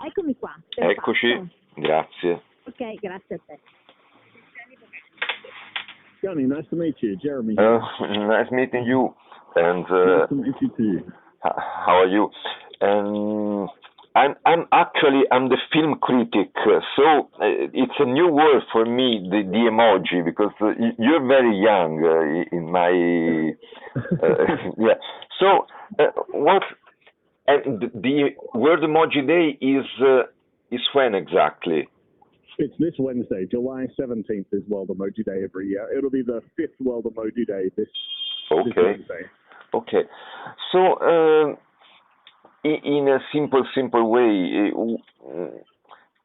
Eccomi qua, Eccoci, perfetto. grazie. Ok, grazie a te. Johnny, nice to meet you. Jeremy here. Nice meeting you. And Nice to meet you too. how are you? I'm the film critic, so it's a new word for me, the emoji, because you're very young in my yeah. So what and the World Emoji Day is when exactly? It's this Wednesday, July 17th is World Emoji Day every year. It'll be the 5th World Emoji Day this Wednesday. Okay. So in a simple way,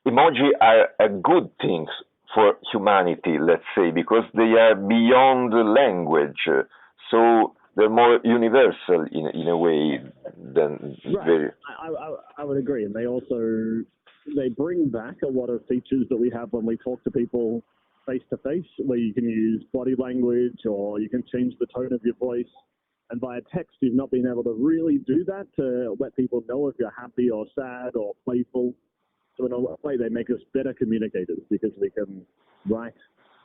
emoji are a good things for humanity, let's say, because they are beyond the language, so they're more universal in a way than right. very. I would agree, and they bring back a lot of features that we have when we talk to people face to face, where you can use body language or you can change the tone of your voice. And via text, you've not been able to really do that to let people know if you're happy or sad or playful. So in a way, they make us better communicators because we can write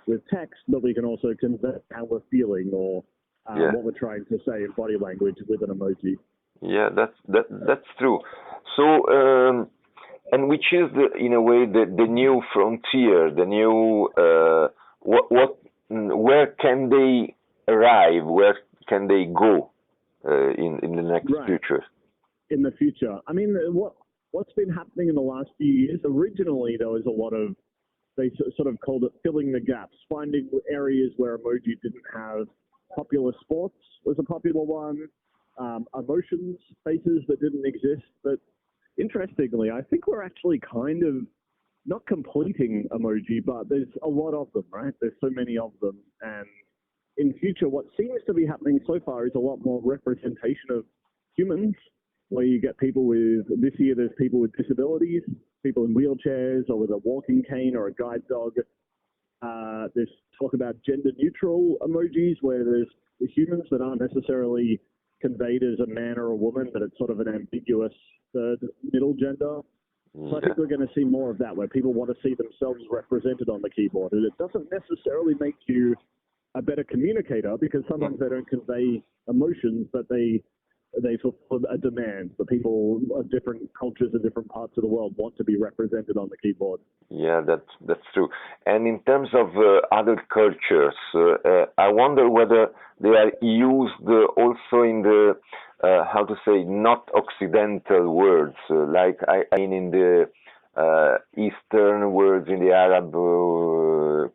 with text, but we can also convey how we're feeling or what we're trying to say in body language with an emoji. Yeah, that's true. So, and which is in a way the new frontier, the new where can they arrive? Where can they go in the next future? In the future, I mean, what's been happening in the last few years? Originally, there was a lot of, they sort of called it filling the gaps, finding areas where emoji didn't have. Popular sports was a popular one. Emotions, faces that didn't exist. But interestingly, I think we're actually kind of not completing emoji, but there's a lot of them, right? There's so many of them. And in future, what seems to be happening so far is a lot more representation of humans, where you get people with, this year there's people with disabilities, people in wheelchairs or with a walking cane or a guide dog. There's talk about gender neutral emojis where there's the humans that aren't necessarily conveyed as a man or a woman, but it's sort of an ambiguous third middle gender. So I think we're going to see more of that, where people want to see themselves represented on the keyboard. And it doesn't necessarily make you a better communicator, because sometimes they don't convey emotions, but they fulfill a demand. The people of different cultures and different parts of the world want to be represented on the keyboard. Yeah, that's true. And in terms of other cultures, I wonder whether they are used also in the how to say, not Occidental words, like I mean in the Eastern words, in the Arab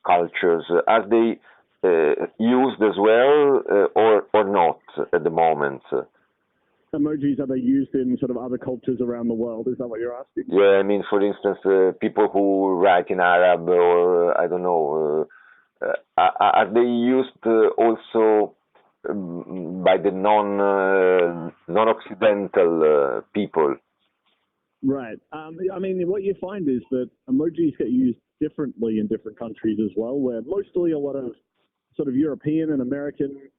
cultures. Are they used as well, or not at the moment? Emojis, are they used in sort of other cultures around the world? Is that what you're asking? Yeah, I mean, for instance, people who write in Arab, or I don't know, are they used also by the non-Occidental people? Right. I mean, what you find is that emojis get used differently in different countries as well, where mostly a lot of sort of European and American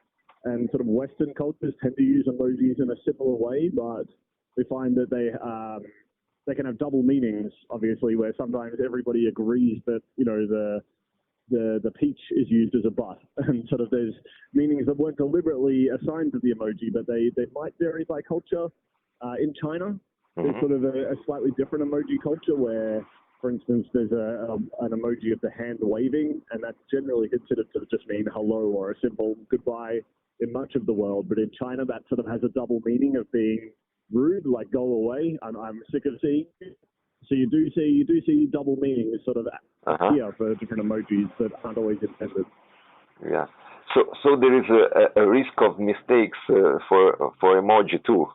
and sort of Western cultures tend to use emojis in a similar way, but we find that they can have double meanings, obviously, where sometimes everybody agrees that, you know, the peach is used as a butt, and sort of there's meanings that weren't deliberately assigned to the emoji, but they might vary by culture. In China, there's sort of a slightly different emoji culture where, for instance, there's an emoji of the hand waving, and that's generally considered to just mean hello or a simple goodbye in much of the world. But in China, that sort of has a double meaning of being rude, like go away, I'm sick of seeing you. So you do see double meanings sort of here for different emojis that aren't always intended. Yeah. So there is a risk of mistakes for emoji too.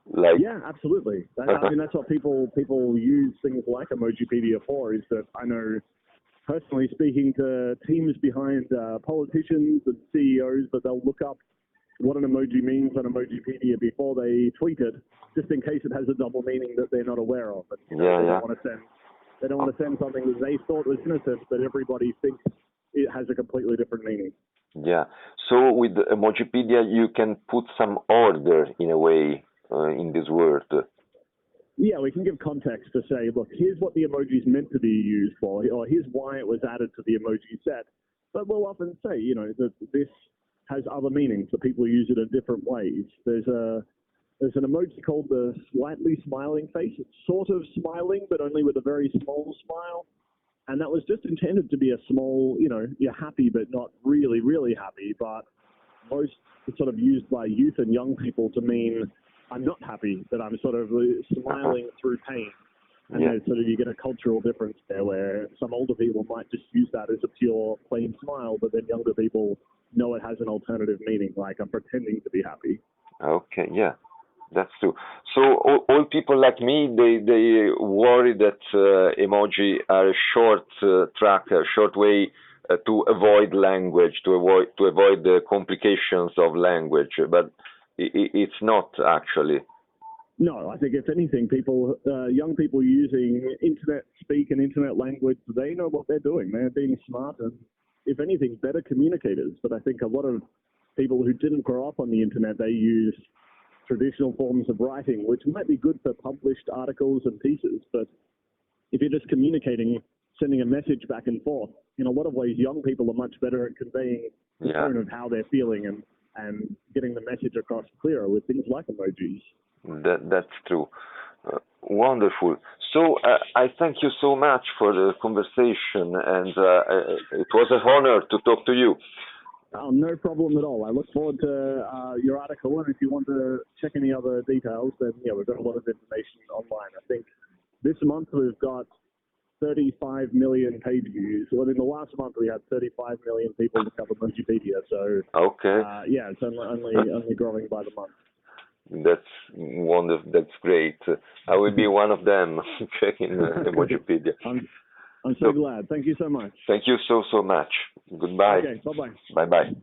Like, yeah, absolutely. I mean, that's what people use things like Emojipedia for. Is that I know personally speaking to teams behind politicians and CEOs, that they'll look up what an emoji means on Emojipedia before they tweet it, just in case it has a double meaning that they're not aware of. And, they don't want to send something that they thought was innocent, but everybody thinks it has a completely different meaning. Yeah. So with Emojipedia, you can put some order in a way in this word. yeah, we can give context to say, look, here's what the emoji is meant to be used for, or here's why it was added to the emoji set. But we'll often say, that this has other meanings, that people use it in different ways. There's an emoji called the slightly smiling face. It's sort of smiling, but only with a very small smile. And that was just intended to be a small, you're happy, but not really, really happy. But most it's sort of used by youth and young people to mean I'm not happy, but I'm sort of smiling through pain. And Yeah. then sort of you get a cultural difference there where some older people might just use that as a pure plain smile, but then younger people know it has an alternative meaning, like I'm pretending to be happy. Okay, yeah, that's true. So all people like me, they worry that emoji are a short track, a short way to avoid language, to avoid the complications of language, but it's not actually. No, I think if anything, young people using internet speak and internet language, they know what they're doing. They're being smart and, if anything, better communicators. But I think a lot of people who didn't grow up on the internet, they use traditional forms of writing, which might be good for published articles and pieces. But if you're just communicating, sending a message back and forth, in a lot of ways, young people are much better at conveying the Yeah. tone of how they're feeling and getting the message across clearer with things like emojis. That's true. Wonderful. So I thank you so much for the conversation, and it was an honor to talk to you. No problem at all. I look forward to your article, and if you want to check any other details, then yeah, we've got a lot of information online. I think this month we've got 35 million page views. Well, in the last month we had 35 million people look up Emojipedia. So Okay. yeah, it's only growing by the month. That's wonderful. That's great. I will be one of them checking Emojipedia. I'm so glad. Thank you so much. Thank you so much. Goodbye. Okay, bye-bye. Bye bye.